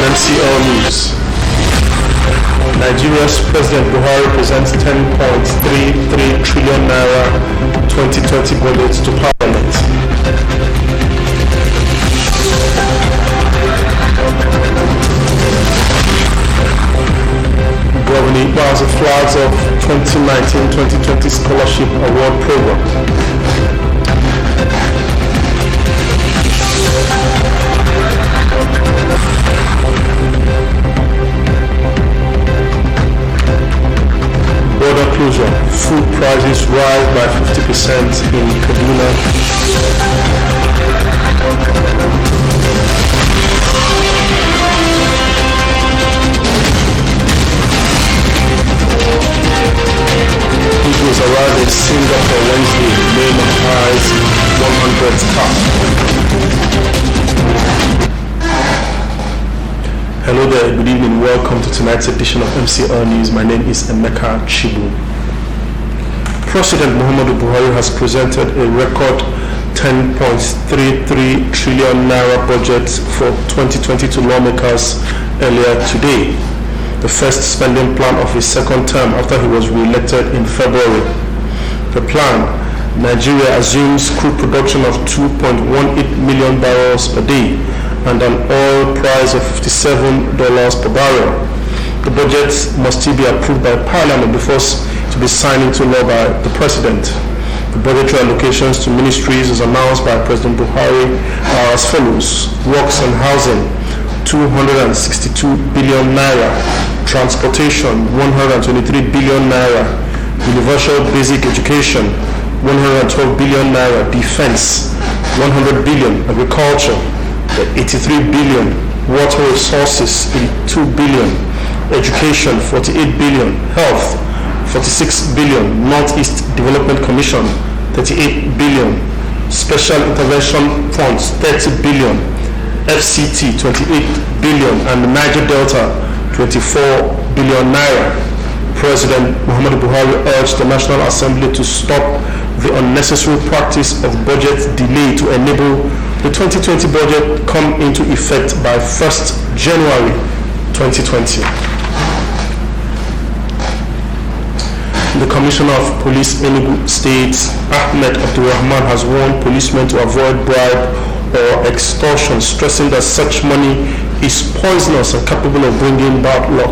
MCL News. Nigeria's President Buhari presents 10.33 trillion naira 2020 budget to Parliament. Governor Ibaza flags of 2019-2020 Scholarship Award Program. Border closure. Food prices rise by 50% in Kaduna. Eagles arrive in Singapore Wednesday, name of highs 100th cup. Hello there, good evening, welcome to tonight's edition of MCL News. My name is MCLtv. President Muhammadu Buhari has presented a record 10.33 trillion naira budget for 2020 to lawmakers earlier today, the first spending plan of his second term after he was re-elected in February. The plan, Nigeria assumes crude production of 2.18 million barrels per day and an oil price of $57 per barrel. The budget must still be approved by Parliament before to be signed into law by the President. The budgetary allocations to ministries as announced by President Buhari are as follows: works and housing, 262 billion naira, transportation, 123 billion naira, universal basic education, 112 billion naira, defense, 100 billion, agriculture, 83 billion, water resources, 82 billion, education, 48 billion, health, 46 billion, Northeast Development Commission, 38 billion, special intervention funds, 30 billion, FCT, 28 billion, and the Niger Delta, 24 billion naira. President Muhammadu Buhari urged the National Assembly to stop the unnecessary practice of budget delay to enable the 2020 budget come into effect by 1st January 2020. The Commissioner of Police Enugu State, Ahmed Abdulrahman, has warned policemen to avoid bribe or extortion, stressing that such money is poisonous and capable of bringing bad luck.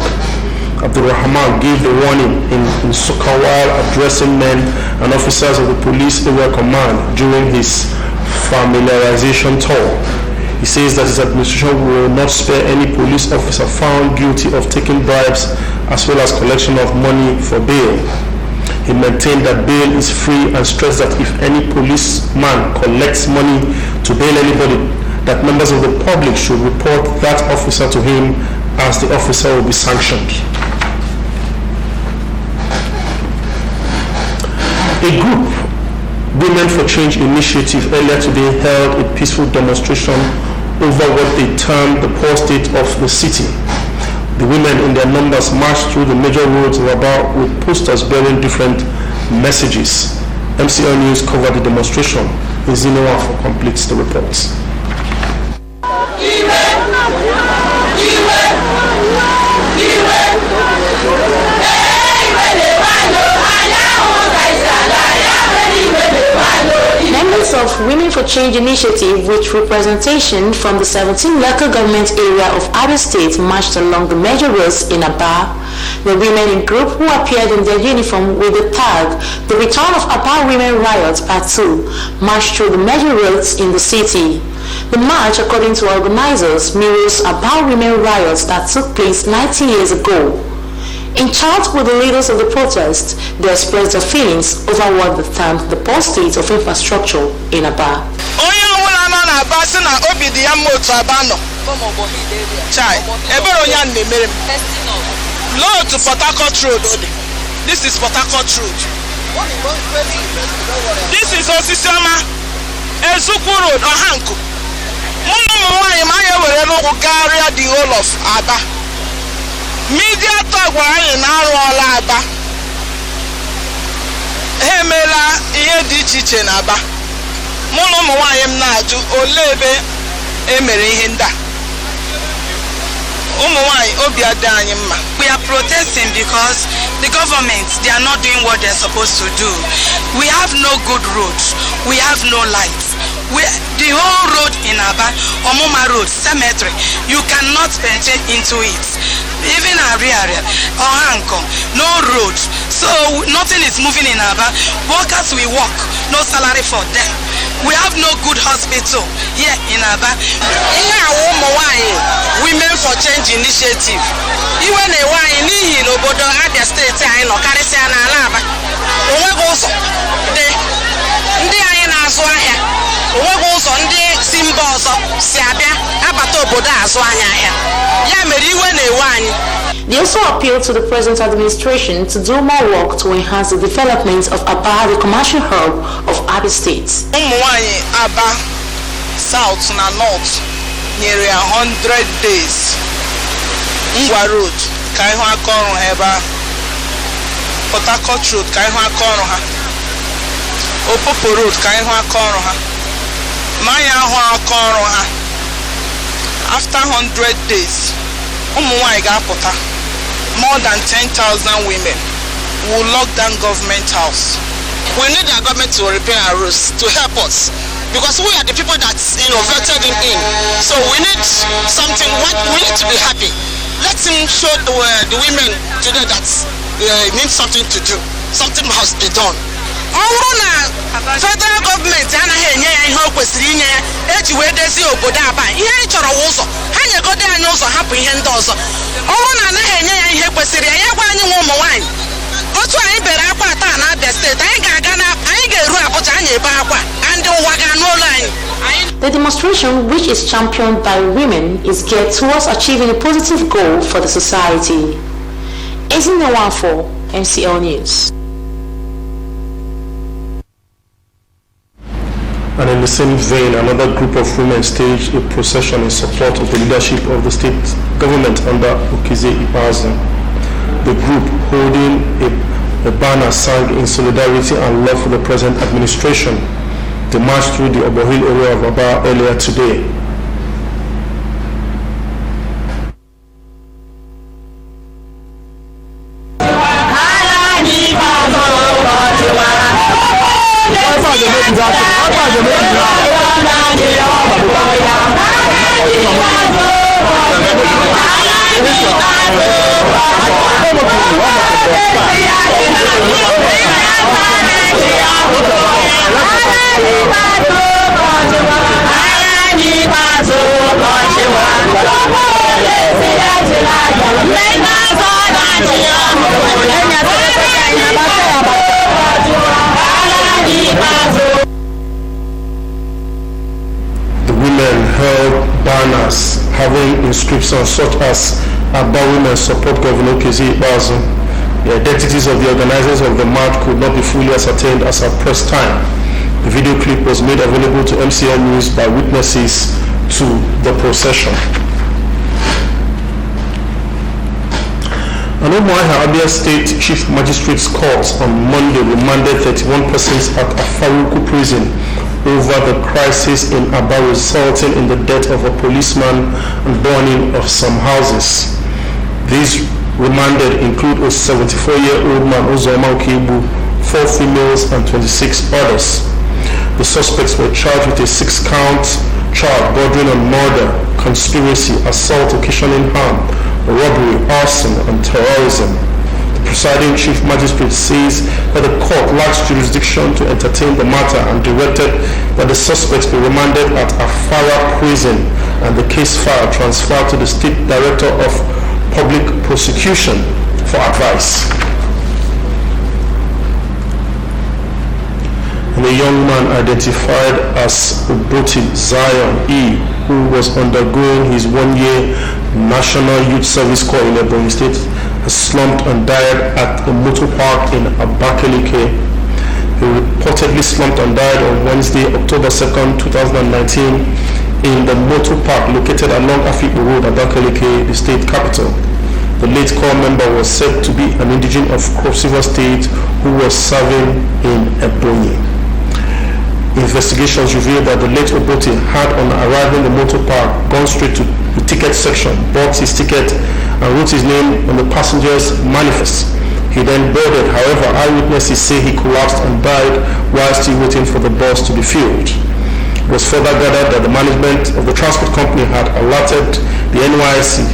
Abdulrahman gave the warning in Soka while addressing men and officers of the Police Area Command during his familiarization tour. He says that his administration will not spare any police officer found guilty of taking bribes as well as collection of money for bail. He maintained that bail is free and stressed that if any policeman collects money to bail anybody, that members of the public should report that officer to him, as the officer will be sanctioned. A group, Women for Change Initiative, earlier today held a peaceful demonstration over what they termed the poor state of the city. The women in their numbers marched through the major roads of Aba with posters bearing different messages. MCL News covered the demonstration. Izinoa completes the reports. Members of Women for Change Initiative, with representation from the 17 local government area of Abia State, marched along the major roads in Aba. The women in group who appeared in their uniform with the tag "The Return of Aba Women Riot Part 2" marched through the major roads in the city. The march, according to organizers, mirrors Aba Women riots that took place 90 years ago. In chat with the leaders of the protest, they expressed their feelings over what they termed the poor state of infrastructure in Aba. Load to Port Harcourt Road. This is Port Harcourt Road. This is Osisioma, Ezuku Road, Ohanku. The whole of Aba. Media talk in our Aba. Hemela Iedichi Aba. Mono Mwayem Naju, Olebe Emery Hinda. We are protesting because the government, they are not doing what they're supposed to do. We have no good roads. We have no lights. The whole road in Aba, Omoma Road, cemetery, you cannot penetrate into it. Even Ariaria or Hanko, no road. So nothing is moving in Aba. Workers will work, no salary for them. We have no good hospital here in Aba. Women for Change Initiative. Even a wine in Obodo at the state, I know Carisian Alaba. Also, they are in Azwaya. Also, the symbols of Siabia, Abato Boda Azwanya. They also appealed to the present administration to do more work to enhance the development of Aba, the commercial hub of Abia State. Aba, South and North, nearly 100 days. Ngwa Road, Kaiwa Koro Heba, Port Harcourt Road, Kaiwa Koro Ha, Opopo Road, Kaiwa Koro Ha, Maya Hua Koro Ha. After 100 days, more than 10,000 women will lock down government house. We need our government to repair our roads to help us, because we are the people that voted him in. So we need something. We need to be happy. Let him show the women today that they need something to do. Something must be done. Federal government anaghị enye ya ihe o kwesịrị inye ya eji wee dezi obodo Aba. Ihe anyị chọrọ ụzọ ha nyegode anyị ụzọ hapụ ihe ndị ọzọ. Ọrụ na anaghị enye ya ihe kwesịrị ya gwa anyị nwa ụmụ nwaanyị. Otu anyị bere akwa taa na Abia steeti anyị ga-aga na anyị ga-eru Abuja anyị ebe akwa ndị ụwa ga-anụụlọ anyị. The demonstration, which is championed by women, is geared towards achieving a positive goal for the society. Isn't the one for MCL News? And in the same vein, another group of women staged a procession in support of the leadership of the state government under Okize Ikpeazu. The group, holding a banner, sang in solidarity and love for the present administration. They marched through the Obohil area of Aba earlier today. The women held banners having inscriptions such as "Aba women support Governor Okize Ikpeazu." The identities of the organizers of the march could not be fully ascertained as at press time. The video clip was made available to MCL News by witnesses to the procession. An Umuahia Abia State Chief Magistrate's Court on Monday remanded 31 persons at Afaruku prison over the crisis in Aba resulting in the death of a policeman and burning of some houses. These remanded include a 74-year-old man, Uzoma Okibu, 4 females and 26 others. The suspects were charged with a 6-count charge bordering on murder, conspiracy, assault occasioning harm, robbery, arson, and terrorism. The presiding chief magistrate says that the court lacks jurisdiction to entertain the matter and directed that the suspects be remanded at Afara prison and the case file transferred to the State Director of Public Prosecution for advice. And a young man identified as Uboti Zion E, who was undergoing his 1-year National Youth Service Corps in Ebonyi State, has slumped and died at a motor park in Abakaliki. He reportedly slumped and died on Wednesday, October 2nd, 2019, in the motor park located along Afikpo Road, Abakaliki, the state capital. The late corps member was said to be an indigene of Cross River State who was serving in Ebonyi. Investigations revealed that the late Obote had, on arriving the motor park, gone straight to the ticket section, bought his ticket, and wrote his name on the passenger's manifest. He then boarded. However, eyewitnesses say he collapsed and died while still waiting for the bus to be filled. It was further gathered that the management of the transport company had alerted the NYSC,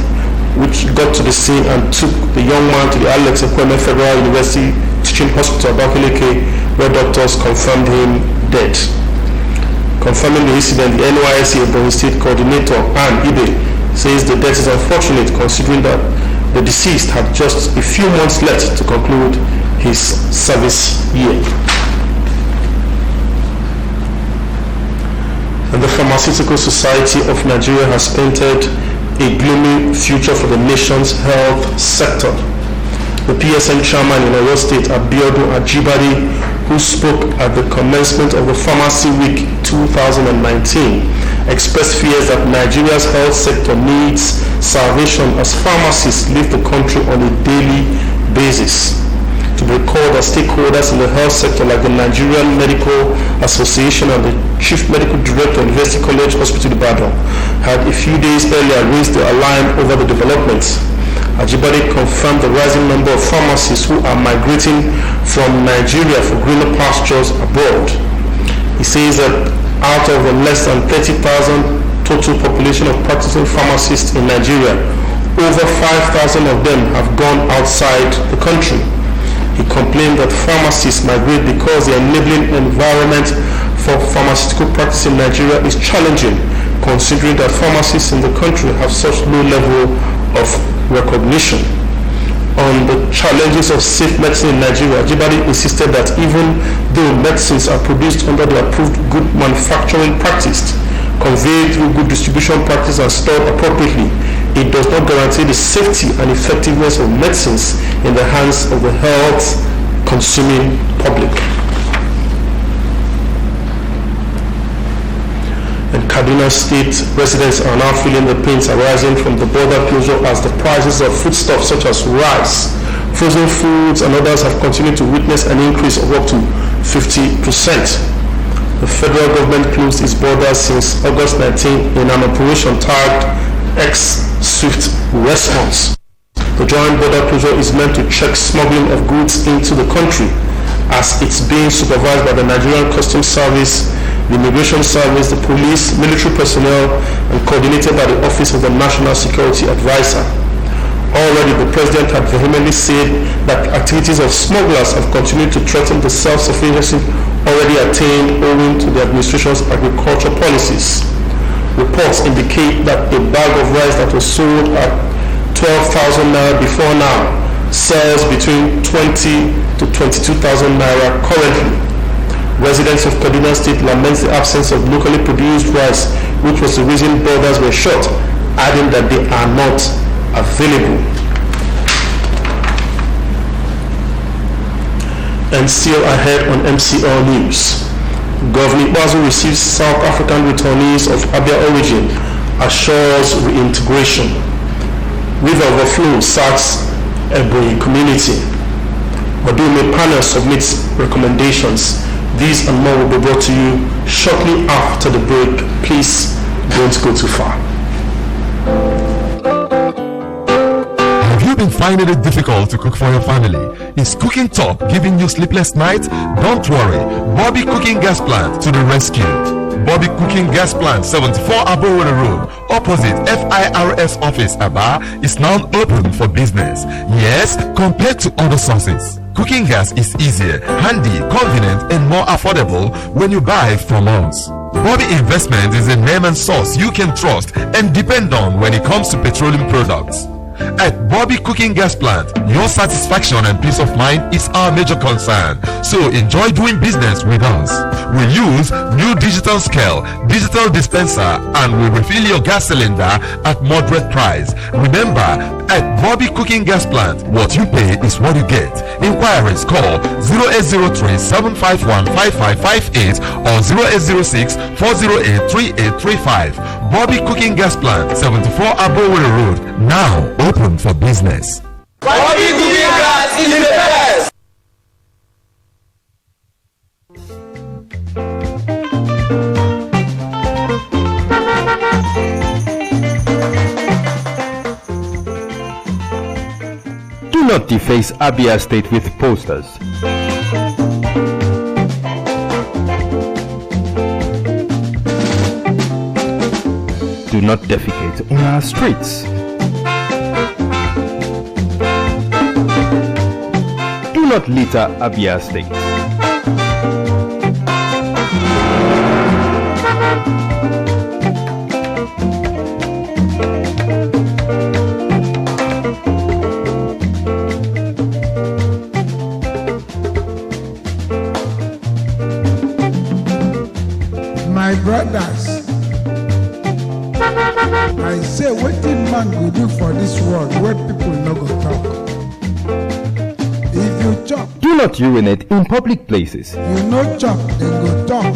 which got to the scene and took the young man to the Alex Ekweme Federal University Teaching Hospital, Abakaliki, where doctors confirmed him dead. Confirming the incident, the NYSC Ebonyi State Coordinator Ann Ibe says the death is unfortunate considering that the deceased had just a few months left to conclude his service year. And the Pharmaceutical Society of Nigeria has painted a gloomy future for the nation's health sector. The PSN chairman in Oyo State, Abiodun Ajibade, who spoke at the commencement of the Pharmacy Week 2019, expressed fears that Nigeria's health sector needs salvation as pharmacists leave the country on a daily basis. To recall that stakeholders in the health sector like the Nigerian Medical Association and the Chief Medical Director of University College Hospital Ibadan had a few days earlier raised their alarm over the developments. Ajibade confirmed the rising number of pharmacists who are migrating from Nigeria for greener pastures abroad. He says that out of the less than 30,000 total population of practicing pharmacists in Nigeria, over 5,000 of them have gone outside the country. He complained that pharmacists migrate because the enabling environment for pharmaceutical practice in Nigeria is challenging, considering that pharmacists in the country have such low level of recognition. On the challenges of safe medicine in Nigeria, Ajibade insisted that even though medicines are produced under the approved good manufacturing practice, conveyed through good distribution practice and stored appropriately, it does not guarantee the safety and effectiveness of medicines in the hands of the health consuming public. And Kaduna State residents are now feeling the pains arising from the border closure as the prices of foodstuffs such as rice, frozen foods and others have continued to witness an increase of up to 50%. The federal government closed its borders since August 19 in an operation tagged Swift Response. The joint border closure is meant to check smuggling of goods into the country, as it's being supervised by the Nigerian Customs Service, the Immigration Service, the police, military personnel, and coordinated by the Office of the National Security Advisor. Already, the president had vehemently said that activities of smugglers have continued to threaten the self-sufficiency already attained owing to the administration's agriculture policies. Reports indicate that a bag of rice that was sold at 12,000 naira before now sells between 20 to 22,000 naira currently. Residents of Kaduna State lament the absence of locally produced rice, which was the reason borders were shut, adding that they are not available. And still ahead on MCL News. Governor Bazu receives South African returnees of Abia origin, assures reintegration. River overflow sacks Ebonyi community. Odume panel submits recommendations. These and more will be brought to you shortly after the break. Please don't go too far. Been finding it difficult to cook for your family? Is cooking top giving you sleepless nights? Don't worry, Bobby Cooking Gas Plant to the rescue. Bobby Cooking Gas Plant, 74 Abowole Road, opposite FIRS office, Aba, is now open for business. Yes, compared to other sources, cooking gas is easier, handy, convenient, and more affordable when you buy from us. Bobby Investment is a name and source you can trust and depend on when it comes to petroleum products. At Bobby Cooking Gas Plant, your satisfaction and peace of mind is our major concern. So enjoy doing business with us. We use new digital scale, digital dispenser, and we refill your gas cylinder at moderate price. Remember, at Bobby Cooking Gas Plant, what you pay is what you get. Inquiries call 0803-751-5558 or 0806-408-3835. Bobby Cooking Gas Plant, 74 Abowole Road, now open for business. Bobby Cooking Gas is the best! Do not deface Abia State with posters. Do not defecate on our streets. Do not litter Abia State. My brothers, I say wetin man go do for this world where people no go talk. If you chop, Do not urinate in public places. you no chop, dem go talk.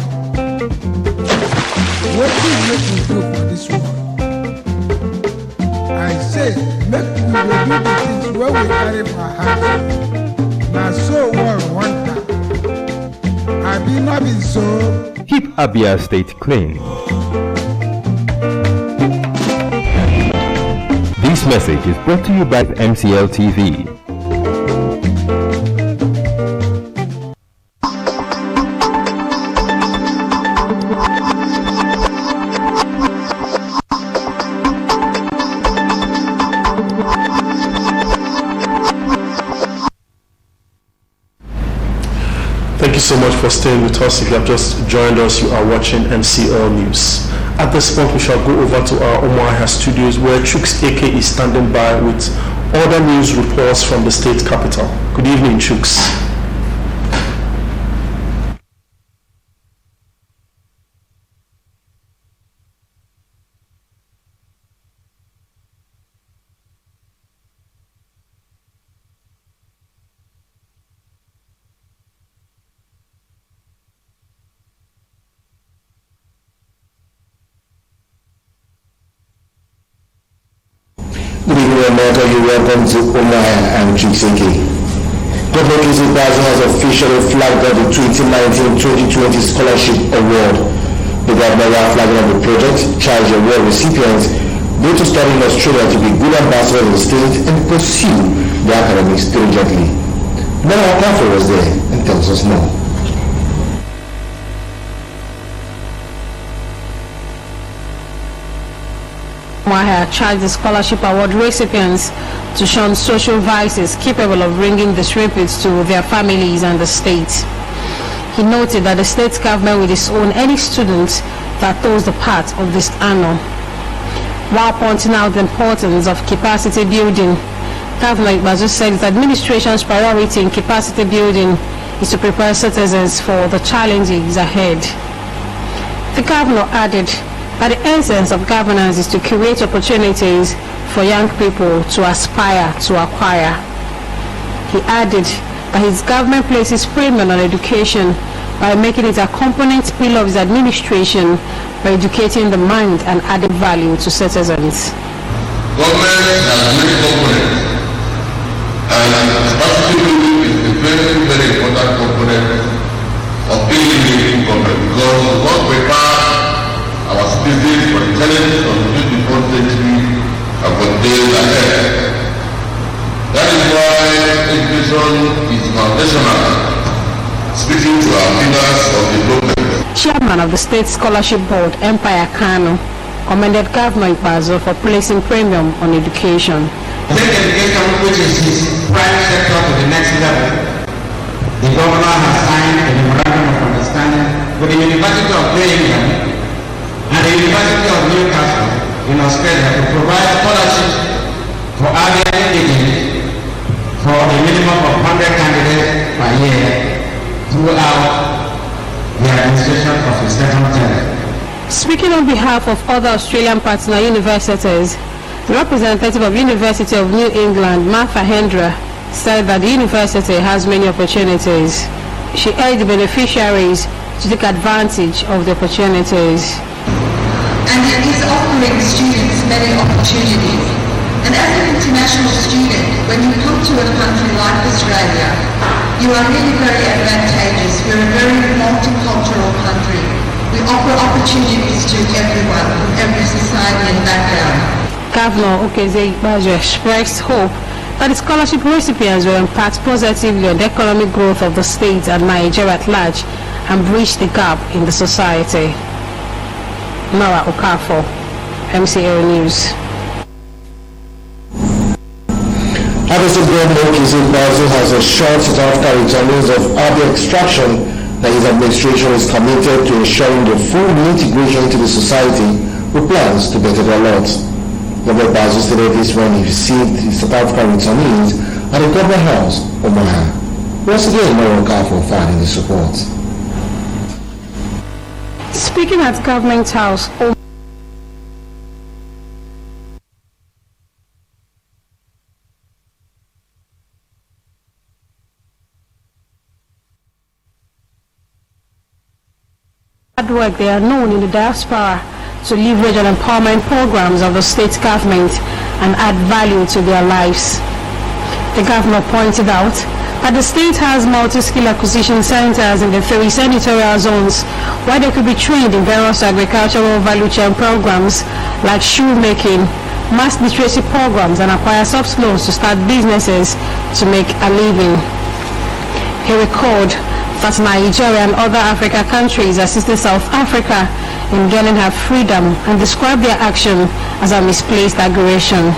Wetin make we do for this world? I say make we dey do the things wey we carry for heart. Na so world want am. Abi no be so? Keep Abia State clean. This message is brought to you by MCLtv. Thank you so much for staying with us. If you have just joined us, you are watching MCL News. At this point, we shall go over to our Umuahia studios where Chuks AK is standing by with other news reports from the state capital. Good evening, Chuks. Good evening, America. You're welcome to Umuahia and Chukseke. Governor Kisi Baza has officially flagged out the 2019-2020 Scholarship Award. The governor will flag out the project, charged the award recipients go to study in Australia to be good ambassadors of the state and pursue their academics diligently. Now, Kafir was there and tells us more. Umuahia charged the scholarship award recipients to shun social vices capable of bringing disrepute to their families and the state. He noted that the state government will disown any student that toes the path of this honor. While pointing out the importance of capacity building, Governor Ibazu said his administration's priority in capacity building is to prepare citizens for the challenges ahead. The governor added that the essence of governance is to create opportunities for young people to aspire to acquire. He added that his government places premium on education by making it a component pillar of his administration by educating the mind and adding value to citizens. Government has many components, and capacity building is a very, very important component of any government because we want to prepare our citizens for the challenges of the 21st century and for the days ahead. That is why education is foundational, speaking to our pillars of development. Chairman of the State Scholarship Board, Empire Kano, commended Governor Ibazu for placing premium on education. Take education, which is his private sector, to the next level. The governor has signed a memorandum of understanding with the University of Birmingham and the University of Newcastle in Australia to provide scholarships for Abia indigenes for a minimum of 100 candidates per year throughout the administration of the second term. Speaking on behalf of other Australian partner universities, the representative of University of New England, Martha Hendra, said that the university has many opportunities. She urged the beneficiaries to take advantage of the opportunities. And it is offering students many opportunities. And as an international student, when you come to a country like Australia, you are really very advantageous. We're a very multicultural country. We offer opportunities to everyone from every society and background. Governor Okeze Ibazu expressed hope that the scholarship recipients will impact positively on the economic growth of the state and Nigeria at large and bridge the gap in the society. Nora Okafor, MCL News. Abia Governor Kizzy Basil has assured South Africa returnees of Abia extraction that his administration is committed to ensuring the full integration into the society with plans to better their lot. Governor Basil stated this when he received the South African returnees at the Government House, Omaha. Once again, Nora Okafor filing this report. Speaking at Government House, hard work they are known in the diaspora to leverage on empowerment programs of the state government and add value to their lives. The governor pointed out that the state has multi-skill acquisition centers in the 3 senatorial zones where they could be trained in various agricultural value chain programs like shoemaking, mass literacy programs, and acquire soft loans to start businesses to make a living. He recalled that Nigeria and other African countries assisted South Africa in gaining her freedom and described their action as a misplaced aggression.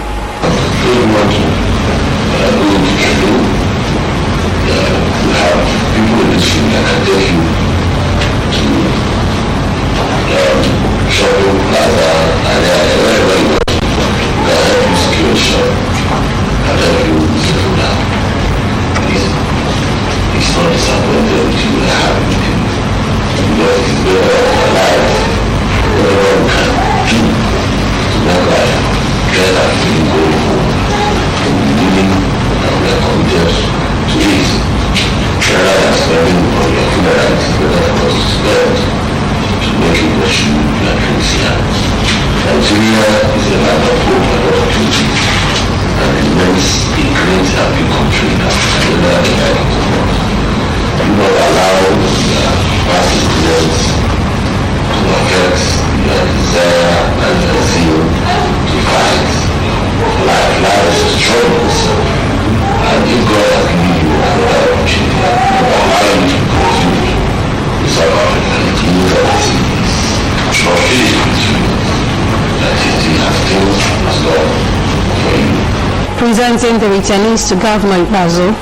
Presenting the returnees to Governor Basil,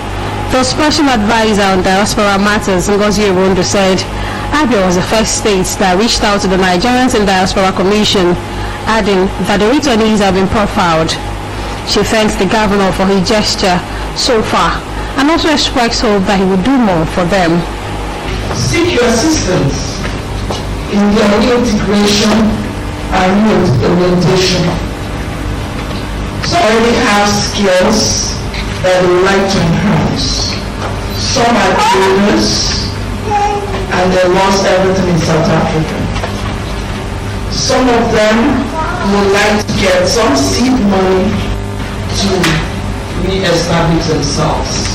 the Special Advisor on Diaspora Matters, Ngozi Irondo, said Abia was the first state that reached out to the Nigerians in Diaspora Commission, adding that the returnees have been profiled. She thanks the governor for his gesture so far and also expressed hope that he will do more for them. Seek your assistance in their reintegration and reorientation. Some already have skills that they would like to enhance. Some are traders and they lost everything in South Africa. Some of them would like to get some seed money to re-establish themselves.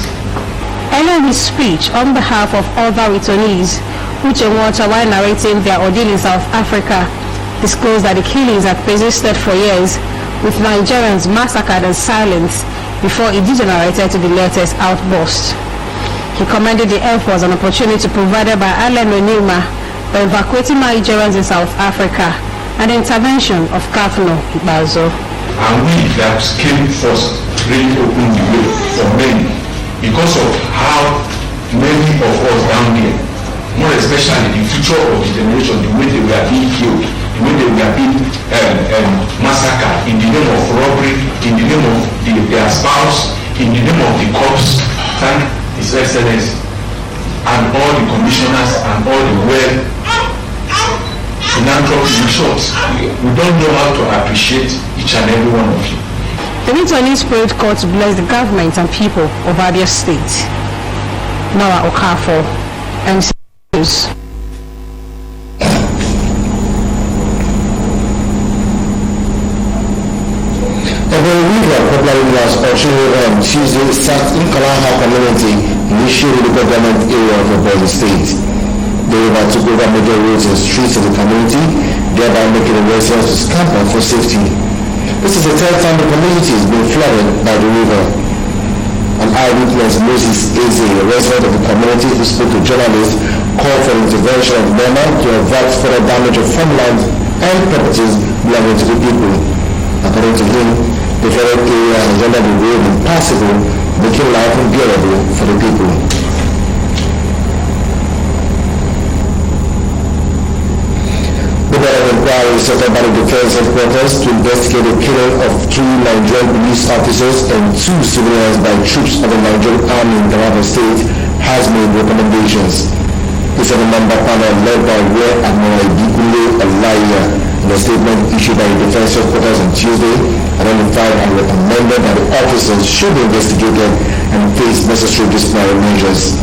Earlier in his speech on behalf of other returnees, Uche Nwata, while narrating their ordeal in South Africa, disclosed that the killings had persisted for years, with Nigerians massacred and silenced before it degenerated to the latest outburst. He commended the efforts and opportunity provided by Alan Onima by evacuating Nigerians in South Africa and the intervention of Governor Basil. And we that came first really opened the way for many because of how many of us down here, more especially the future of the generation, the way they were being killed, the way they were being massacred in the name of robbery, in the name of their spouse, in the name of the cops. Thank His Excellency and all the commissioners and all the philanthropists. In short, we don't know how to appreciate each and every one of you. The returnees prayed God to bless the government and people of Abia State. Nora Okafor, MCLtv News. Popularly as Ocean River on Tuesday sat in Kalaha community initiated the government area of the state. The river took over major roads and streets of the community, thereby making the residents to scamper for safety. This is the third time the community has been flooded by the river. An eyewitness, Moses Eze, a resident of the community who spoke to journalists, called for intervention of NEMA to avert further damage of farmland and properties belonging to the people. According to him, the flooded area has rendered the road impassable, making life unbearable for the people. The board of inquiry set up by the Defense Headquarters to investigate the killing of 2 Nigerian police officers and 2 civilians by troops of the Nigerian Army in Taraba State has made recommendations. The 7-member panel led by Rear Admiral Ibikule Olaiya, in a statement issued by the Defense Headquarters on Tuesday, identified and recommended that the officers should be investigated and face necessary disciplinary measures.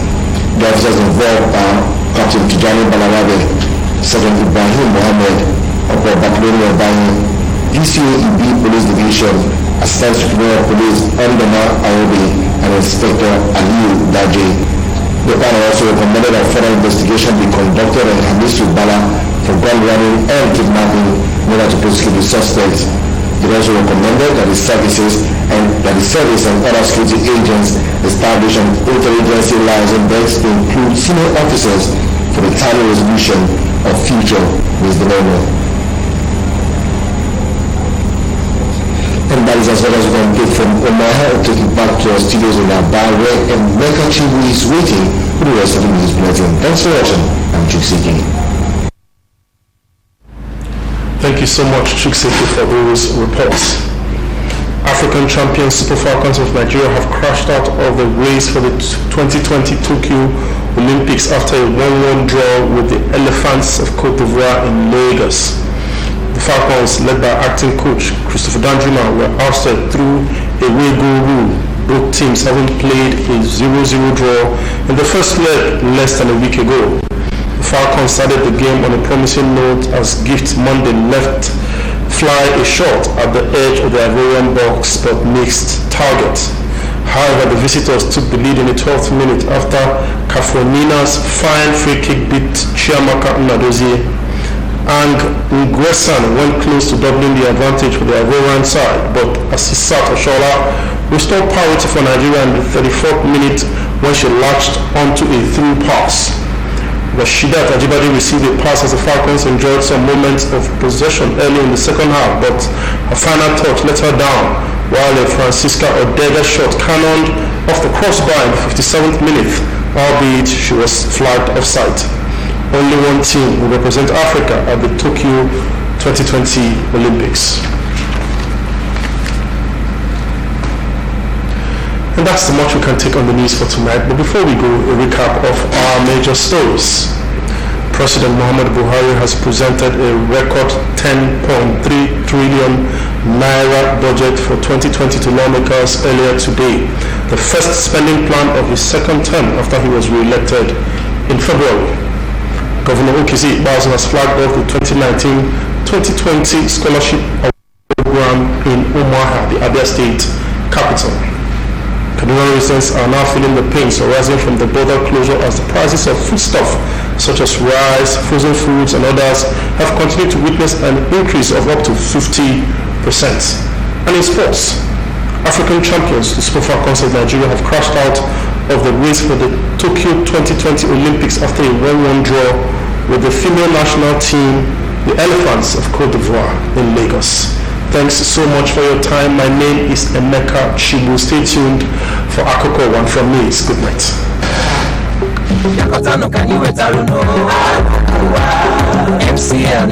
The officers involved are Captain Tijani Balarabe, Sergeant Ibrahim Mohammed, Upper Battalion Bani, DCO EB Police Division, Assistant Superior of Police Ondama Aobi, and Inspector Aliyu Daje. The panel also recommended that further investigation be conducted on Hamisu Bala for gun running and kidnapping in order to prosecute the suspects. It also recommended that the service and other security agents establish an interagency liaison desk to include senior officers for the timely resolution of future misdemeanor. And that is as well as we can take from Omaha, taking back to our studios in Aba, where Emeka Chibu is waiting for the rest of the news bulletin. Thanks for watching. I'm Chuksiki. Thank you so much, Chuksiki, for those reports. African champion Super Falcons of Nigeria have crashed out of the race for the 2020 Tokyo Olympics after a 1-1 draw with the Elephants of Cote d'Ivoire in Lagos. The Falcons, led by acting coach Christopher Danjuma, were ousted through a away goal rule, both teams having played a 0-0 draw in the first leg less than a week ago. The Falcons started the game on a promising note as Gift Monday left fly a shot at the edge of the Ivorian box but missed target. However, the visitors took the lead in the 12th minute after Kafonina's fine free kick beat Chiamaka Nnadozie, and Nguessan went close to doubling the advantage for the Ivorian side, but Asisat Oshola restored parity for Nigeria in the 34th minute when she latched onto a through pass. Rashidat Ajibade received a pass as the Falcons enjoyed some moments of possession early in the second half, but a final touch let her down, while a Francisca Odega shot cannoned off the crossbar in the 57th minute, albeit she was flagged offside. Only one team will represent Africa at the Tokyo 2020 Olympics. And that's the much we can take on the news for tonight. But before we go, a recap of our major stories. President Muhammadu Buhari has presented a record 10.3 trillion naira budget for 2020 to lawmakers earlier today, the first spending plan of his second term after he was re-elected in February. Governor Okizi Ibazu has flagged off the 2019-2020 scholarship program in Omaha, the Abia State capital. Kaduna residents are now feeling the pains arising from the border closure as the prices of foodstuff such as rice, frozen foods and others have continued to witness an increase of up to 50%. And in sports, African champions, the Super Falcons of Nigeria, have crashed out of the race for the Tokyo 2020 Olympics after a 1-1 draw with the female national team, the Elephants of Cote d'Ivoire in Lagos. Thanks so much for your time. My name is Emeka Chibu. Stay tuned for Akoko 1 from me. Good night. MCL